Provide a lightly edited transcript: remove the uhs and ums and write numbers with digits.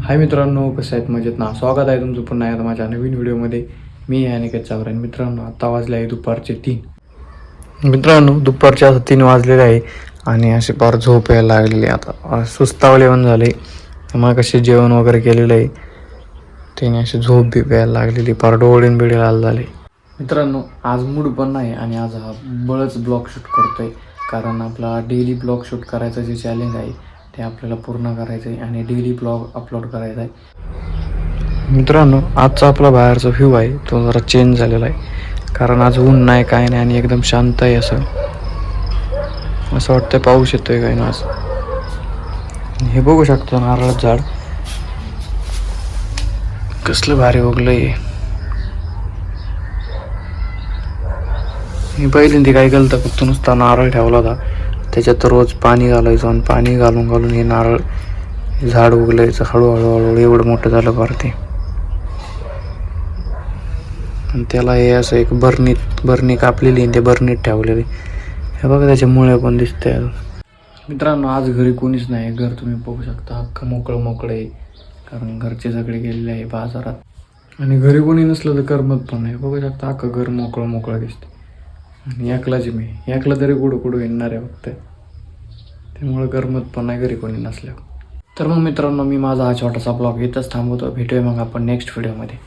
हाय मित्रांनो, कसं आहेत? मजेत ना? स्वागत आहे तुमचं पुन्हा एकदा माझ्या नवीन व्हिडिओमध्ये. मी आहे अनिकेत चावरे. मित्रांनो, आता वाजले आहे दुपारचे 3. मित्रांनो, दुपारचे आता 3 वाजलेले आहे आणि असे फार झोप यायला लागलेली आता सुस्तावले झाले. मग कसे जेवण वगैरे केलेलं आहे त्याने अशी झोप बी प्यायला लागलेली, फार डोळेन बिडे लाल झाले. मित्रांनो, आज मूड पण नाही आणि आज हा बळच ब्लॉग शूट करतोय, कारण आपला डेली ब्लॉग शूट करायचं जे चॅलेंज आहे ते आपल्याला पूर्ण करायचं आहे आणि डेली ब्लॉग अपलोड करायचा आहे. मित्रांनो, आजचा आपला बाहेरचा व्ह्यू आहे तो जरा चेंज झालेला आहे, कारण आज ऊन नाही काय नाही आणि एकदम शांत आहे. असं वाटतंय पाऊस येतोय काय ना. आज हे बघू शकतो नारळाचं झाड कसलं भारी उगलंय. मी पहिल्यांदा काय केलं तर फक्त नुसता नारळ ठेवला होता, त्याच्यात रोज पाणी घालायचं आणि पाणी घालून घालून हे नारळ झाड उगलायचं हळूहळू हळूहळू एवढं मोठं झालं फार ते. आणि त्याला हे असं एक बरणी कापलेली आणि ते बरणीत ठेवलेली. हे बघा त्याचे मुळे पण दिसते. मित्रांनो, आज घरी कोणीच नाही. घर तुम्ही बघू शकता अख्खं मोकळं आहे, कारण घरचे सगळे गेलेले आहे बाजारात आणि घरी कोणी नसलं तर करमत पण नाही. बघू शकता अख्खं घर मोकळं दिसते आणि एकलाच मी एकला तरी कुठं येणार आहे फक्त, त्यामुळे करमत पण नाही घरी कोणी नसल्यावर. तर मग मित्रांनो, मी माझा हा छोटासा ब्लॉग इथंच थांबवतो. भेटूया मग आपण नेक्स्ट व्हिडिओमध्ये.